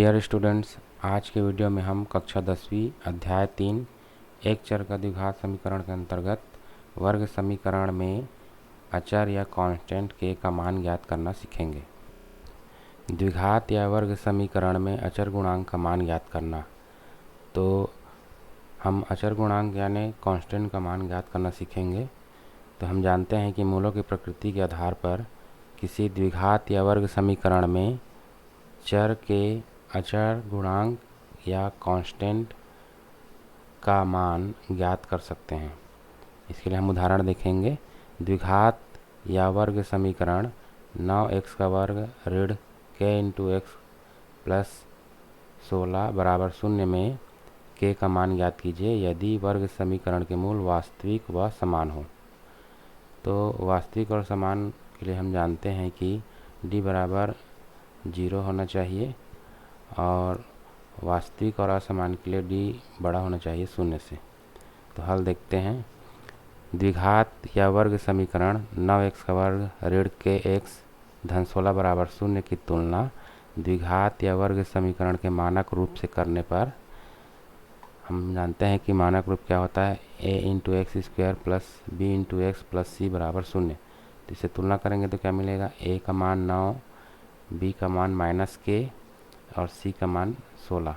Dear students, आज के video में हम कक्षा 10वीं अध्याय 3 एक चर का द्विघात समीकरण के अंतर्गत वर्ग समीकरण में अचर या कांस्टेंट के का मान ज्ञात करना सीखेंगे। द्विघात या वर्ग समीकरण में अचर गुणांक का मान ज्ञात करना। तो हम अचर गुणांक यानी कांस्टेंट का मान ज्ञात करना सीखेंगे। तो हम जानते हैं कि मूलों की प्रकृति के आधार पर किसी द्विघात या वर्ग समीकरण में चर के अचर गुणांक या कांस्टेंट का मान ज्ञात कर सकते हैं। इसके लिए हम उदाहरण देखेंगे। द्विघात या वर्ग समीकरण 9x का वर्ग ऋण k इंटू एक्स प्लस 16 बराबर 0 में k का मान ज्ञात कीजिए यदि वर्ग समीकरण के मूल वास्तविक व समान हो। तो वास्तविक और समान के लिए हम जानते हैं कि d बराबर 0 होना चाहिए और वास्तविक और असमान के लिए d बड़ा होना चाहिए 0 से। तो हल देखते हैं। द्विघात या वर्ग समीकरण 9x का वर्ग ऋण kx धन 16 बराबर 0 की तुलना द्विघात या वर्ग समीकरण के मानक रूप से करने पर हम जानते हैं कि मानक रूप क्या होता है, a into x square plus b into x plus c बराबर 0। तो इसे तुलना करेंगे तो क्या मिलेगा, a का मान 9, b का मान -k और c का मान 16।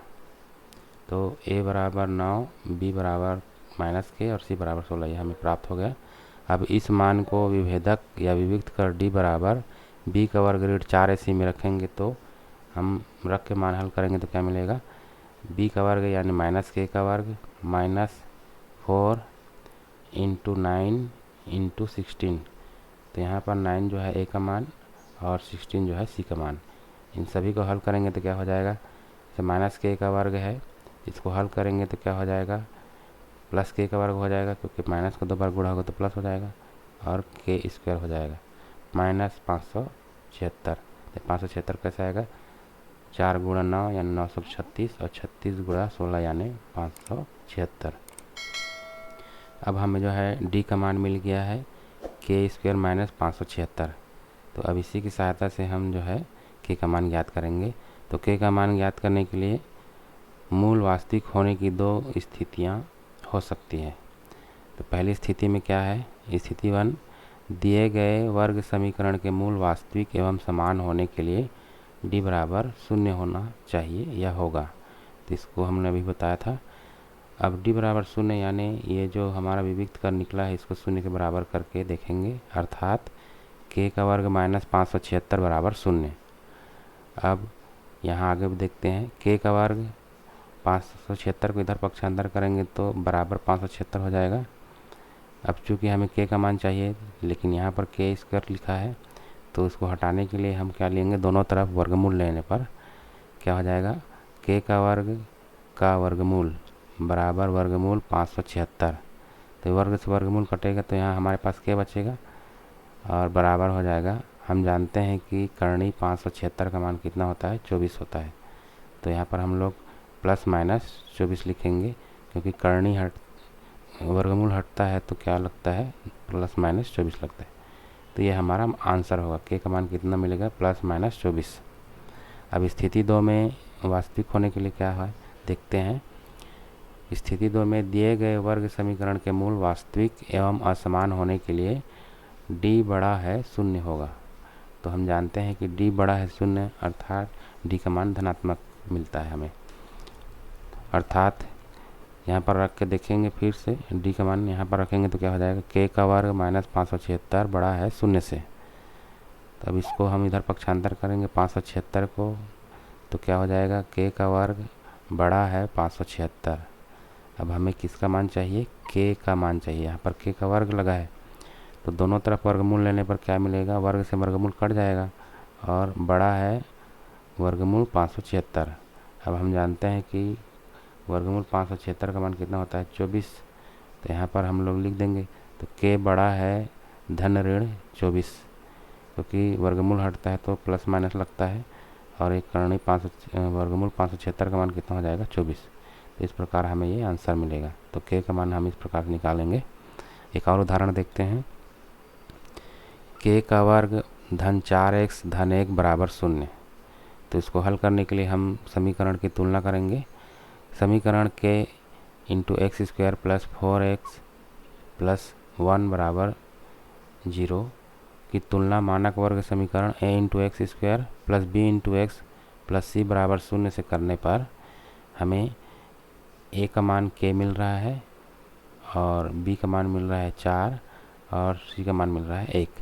तो a बराबर 9, b बराबर -k और c बराबर 16 यह हमें प्राप्त हो गया। अब इस मान को विभेदक या विविक्त कर d बराबर b का वर्ग ऋण 4ac में रखेंगे। तो हम रख के मान हल करेंगे तो क्या मिलेगा, b का वर्ग यानी -k का वर्ग -4 इंटू 9 इंटू 16। तो यहाँ पर 9 जो है a का मान और 16 जो है c का मान। इन सभी को हल करेंगे तो क्या हो जाएगा, जैसे -k का वर्ग है, इसको हल करेंगे तो क्या हो जाएगा, प्लस k का वर्ग हो जाएगा क्योंकि माइनस को 2 बार गुणा होगा तो प्लस हो जाएगा और k स्क्वायर हो जाएगा -576। 576 कैसे आएगा, 4 गुणा 9 यानी 936 और 36 गुणा 16 यानी 576। अब हमें जो है d का मान मिल गया है k स्क्वायर -576। तो अब इसी की सहायता से हम जो है k का मान ज्ञात करेंगे। तो k का मान ज्ञात करने के लिए मूल वास्तविक होने की 2 स्थितियां हो सकती है। तो पहली स्थिति में क्या है, स्थिति 1, दिए गए वर्ग समीकरण के मूल वास्तविक एवं समान होने के लिए d बराबर 0 होना चाहिए या होगा। तो इसको हमने अभी बताया था। अब d बराबर 0 यानी ये जो हमारा विविक्त कर निकला है इसको 0 के बराबर करके देखेंगे, अर्थात k का वर्ग -576 बराबर 0। अब यहाँ आगे भी देखते हैं, k का वर्ग 576 को इधर पक्षांतर करेंगे तो बराबर 576 हो जाएगा। अब चूँकि हमें k का मान चाहिए लेकिन यहाँ पर k स्क्वायर लिखा है तो उसको हटाने के लिए हम क्या लेंगे, दोनों तरफ वर्गमूल लेने पर क्या हो जाएगा, k का वर्गमूल बराबर वर्गमूल 576। तो वर्ग से वर्गमूल कटेगा तो यहाँ हमारे पास k बचेगा और बराबर हो जाएगा। हम जानते हैं कि करणी 576 का मान कितना होता है, 24 होता है। तो यहाँ पर हम लोग ±24 लिखेंगे क्योंकि करणी वर्गमूल हटता है तो क्या लगता है, ±24 लगता है। तो ये हमारा आंसर होगा, k का मान कितना मिलेगा, ±24। अब स्थिति 2 में वास्तविक होने के लिए क्या है देखते हैं। स्थिति 2 में दिए गए वर्ग समीकरण के मूल वास्तविक एवं असमान होने के लिए d बड़ा है 0 होगा। तो हम जानते हैं कि d बड़ा है 0 अर्थात d का मान धनात्मक मिलता है हमें। अर्थात यहाँ पर रख के देखेंगे, फिर से d का मान यहाँ पर रखेंगे तो क्या हो जाएगा, k का वर्ग -576 बड़ा है 0 से। तो अब इसको हम इधर पक्षांतर करेंगे 576 को तो क्या हो जाएगा, k का वर्ग बड़ा है 576। अब हमें किसका मान चाहिए, k का मान चाहिए। यहाँ पर k का वर्ग लगा है तो दोनों तरफ वर्गमूल लेने पर क्या मिलेगा, वर्ग से वर्गमूल कट जाएगा और बड़ा है वर्गमूल 576। अब हम जानते हैं कि वर्गमूल 576 का मान कितना होता है, 24। तो यहाँ पर हम लोग लिख देंगे तो k बड़ा है धन ऋण 24 क्योंकि वर्गमूल हटता है तो प्लस माइनस लगता है और एक करणी वर्गमूल 576 का मान कितना हो जाएगा, 24। तो इस प्रकार हमें ये आंसर मिलेगा। तो k का मान हम इस प्रकार निकालेंगे। एक और उदाहरण देखते हैं। k का वर्ग धन 4x धन 1 बराबर 0। तो इसको हल करने के लिए हम समीकरण की तुलना करेंगे। समीकरण के into x square plus 4x plus 1 बराबर 0 की तुलना मानक वर्ग समीकरण a into x square plus b into x plus c बराबर 0 से करने पर हमें a का मान k मिल रहा है और b का मान मिल रहा है 4 और c का मान मिल रहा है 1।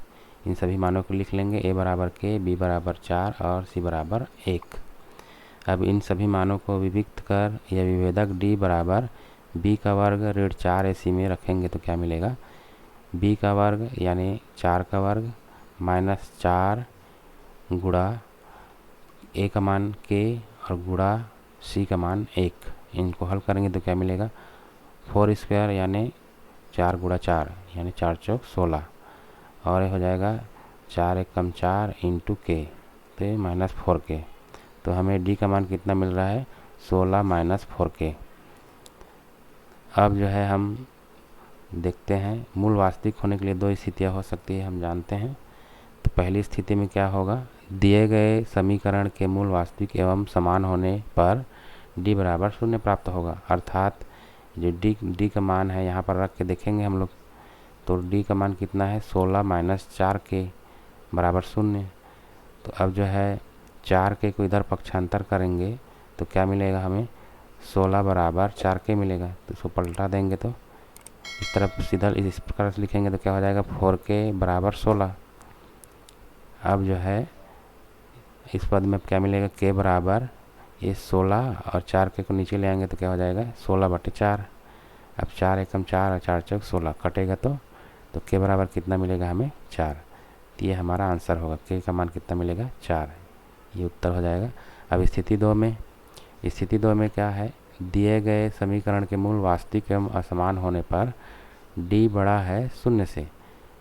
इन सभी मानों को लिख लेंगे, a बराबर k, b बराबर 4 और c बराबर 1। अब इन सभी मानों को विभक्त कर या विभेदक d बराबर b का वर्ग ऋण 4ac में रखेंगे तो क्या मिलेगा, b का वर्ग यानी 4 का वर्ग माइनस 4 गुणा a का मान k और गुणा c का मान 1। इनको हल करेंगे तो क्या मिलेगा, 4 स्क्वायर यानी 4 गुणा 4 यानी 4 चौक 16 और ये हो जाएगा 4 एकम 4 इंटू के, तो ये माइनस 4k। तो हमें d का मान कितना मिल रहा है, 16 माइनस 4k। अब जो है हम देखते हैं मूल वास्तविक होने के लिए दो स्थितियाँ हो सकती है, हम जानते हैं। तो पहली स्थिति में क्या होगा, दिए गए समीकरण के मूल वास्तविक एवं समान होने पर d बराबर 0 प्राप्त होगा। अर्थात जो d का मान है यहाँ पर रख के देखेंगे हम लोग, तो d का मान कितना है, 16 माइनस 4k बराबर 0। तो अब जो है 4k को इधर पक्षांतर करेंगे तो क्या मिलेगा हमें, 16 बराबर 4k मिलेगा। तो इसको पलटा देंगे तो इस तरफ सीधा इस प्रकार से लिखेंगे तो क्या हो जाएगा, 4k बराबर 16। अब जो है इस पद में क्या मिलेगा, k बराबर ये 16 और 4k को नीचे ले आएंगे तो क्या हो जाएगा, 16/4। अब 4 एकम 4 और 4 चौक 16 कटेगा तो k बराबर कितना मिलेगा हमें, 4। तो ये हमारा आंसर होगा, k का मान कितना मिलेगा, 4। ये उत्तर हो जाएगा। अब स्थिति 2 में क्या है, दिए गए समीकरण के मूल वास्तविक एवं असमान होने पर d बड़ा है 0 से,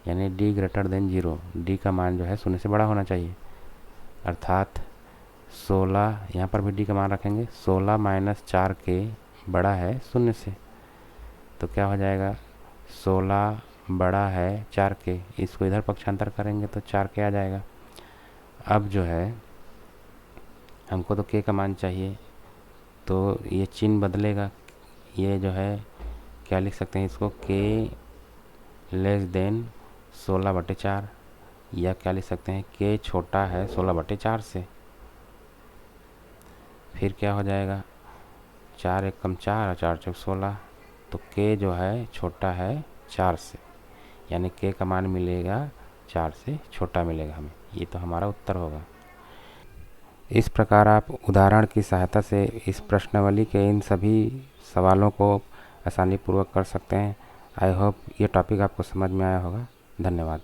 यानी d ग्रेटर देन 0, d का मान जो है 0 से बड़ा होना चाहिए। अर्थात 16, यहाँ पर भी d का मान रखेंगे, 16 माइनस 4k बड़ा है 0 से, तो क्या हो जाएगा, 16 बड़ा है 4k। इसको इधर पक्षांतर करेंगे तो 4k आ जाएगा। अब जो है हमको तो k का मान चाहिए, तो ये चिन्ह बदलेगा। ये जो है क्या लिख सकते हैं इसको, k लेस देन 16/4, या क्या लिख सकते हैं, k छोटा है 16/4 से। फिर क्या हो जाएगा, 4 एकम 4 और 4 चौक 16, तो k जो है छोटा है 4 से, यानी k का मान मिलेगा 4 से छोटा मिलेगा हमें। ये तो हमारा उत्तर होगा। इस प्रकार आप उदाहरण की सहायता से इस प्रश्नावली के इन सभी सवालों को आसानी पूर्वक कर सकते हैं। आई होप ये टॉपिक आपको समझ में आया होगा। धन्यवाद।